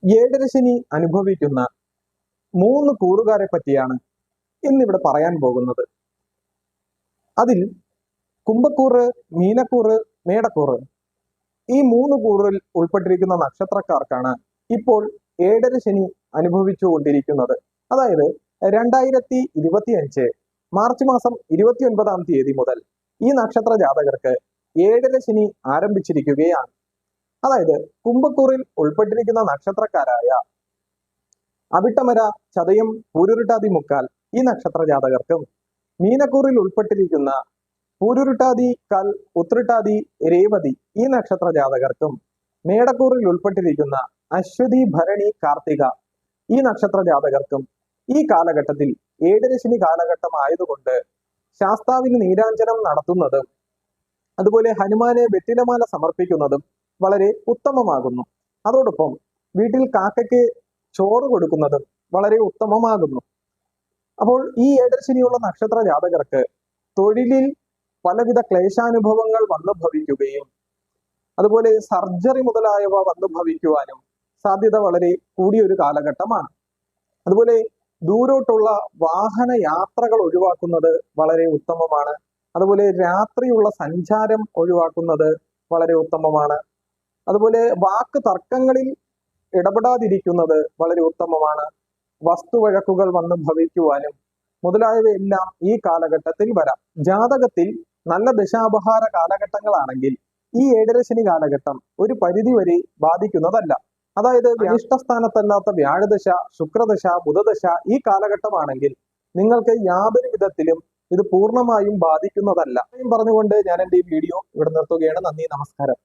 ഏഴരശനി അനുഭവിക്കുന്ന 3 കൂറുകാരെ പറ്റിയാണ് ഇന്നിവിടെ പറയാൻ പോകുന്നത്. അതിൽ കുംഭക്കൂറ്, മീനക്കൂറ്, മേടക്കൂറ് ഈ 3 കൂറിൽ ഉൾപ്പെട്ടിരിക്കുന്ന നക്ഷത്രക്കാർക്കാണ് ഇപ്പോൾ ഏഴരശനി അനുഭവിച്ചുകൊണ്ടിരിക്കുന്നത്. അതായത് 2025 മാർച്ച് മാസം 29-ാം തീയതി മുതൽ ഈ നക്ഷത്ര ജാതകർക്ക് ഏഴരശനി ആരംഭിച്ചിരിക്കുകയാണ്. അതായത് കുംഭക്കൂറിൽ ഉൾപ്പെട്ടിരിക്കുന്ന നക്ഷത്രക്കാരായ അവിട്ടമര, ചതയം, പൂരുരുട്ടാതി, മുക്കാൽ ഈ നക്ഷത്ര ജാതകർക്കും, മീനക്കൂറിൽ ഉൾപ്പെട്ടിരിക്കുന്ന പൂരുരുട്ടാതി, കൽ, ഉത്രട്ടാതി, രേവതി ഈ നക്ഷത്ര ജാതകർക്കും, മേടക്കൂറിൽ ഉൾപ്പെട്ടിരിക്കുന്ന അശ്വതി, ഭരണി, കാർത്തിക ഈ നക്ഷത്ര ജാതകർക്കും ഈ കാലഘട്ടത്തിൽ ഏഴരശനി കാലഘട്ടം ആയതുകൊണ്ട് ശാസ്താവിന് നീരാഞ്ജനം നടത്തുന്നതും അതുപോലെ ഹനുമാനെ വെറ്റിലമാല സമർപ്പിക്കുന്നതും വളരെ ഉത്തമമാകുന്നു. അതോടൊപ്പം വീട്ടിൽ കാക്കയ്ക്ക് ചോറ് കൊടുക്കുന്നതും വളരെ ഉത്തമമാകുന്നു. അപ്പോൾ ഈ ഏഴരശനിയുള്ള നക്ഷത്ര ജാതകർക്ക് തൊഴിലിൽ പലവിധ ക്ലേശാനുഭവങ്ങൾ വന്നു ഭവിക്കുകയും അതുപോലെ സർജറി മുതലായവ വന്നു ഭവിക്കുവാനും സാധ്യത വളരെ കൂടിയൊരു കാലഘട്ടമാണ്. അതുപോലെ ദൂരോട്ടുള്ള വാഹന യാത്രകൾ ഒഴിവാക്കുന്നത് വളരെ ഉത്തമമാണ്. അതുപോലെ രാത്രിയുള്ള സഞ്ചാരം ഒഴിവാക്കുന്നത് വളരെ ഉത്തമമാണ്. അതുപോലെ വാക്ക് തർക്കങ്ങളിൽ ഇടപെടാതിരിക്കുന്നത് വളരെ ഉത്തമമാണ്. വസ്തുവഴക്കുകൾ വന്ന് ഭവിക്കുവാനും മുതലായവയെല്ലാം ഈ കാലഘട്ടത്തിൽ വരാം. ജാതകത്തിൽ നല്ല ദശാപഹാര കാലഘട്ടങ്ങളാണെങ്കിൽ ഈ ഏഴരശനി കാലഘട്ടം ഒരു പരിധി വരെ ബാധിക്കുന്നതല്ല. അതായത് ഇഷ്ടസ്ഥാനത്തല്ലാത്ത വ്യാഴദശ, ശുക്രദശ, ബുധദശ ഈ കാലഘട്ടമാണെങ്കിൽ നിങ്ങൾക്ക് യാതൊരു വിധത്തിലും ഇത് പൂർണ്ണമായും ബാധിക്കുന്നതല്ല. പറഞ്ഞുകൊണ്ട് ഞാൻ എൻ്റെ ഈ വീഡിയോ ഇവിടെ നിർത്തുകയാണ്. നന്ദി, നമസ്കാരം.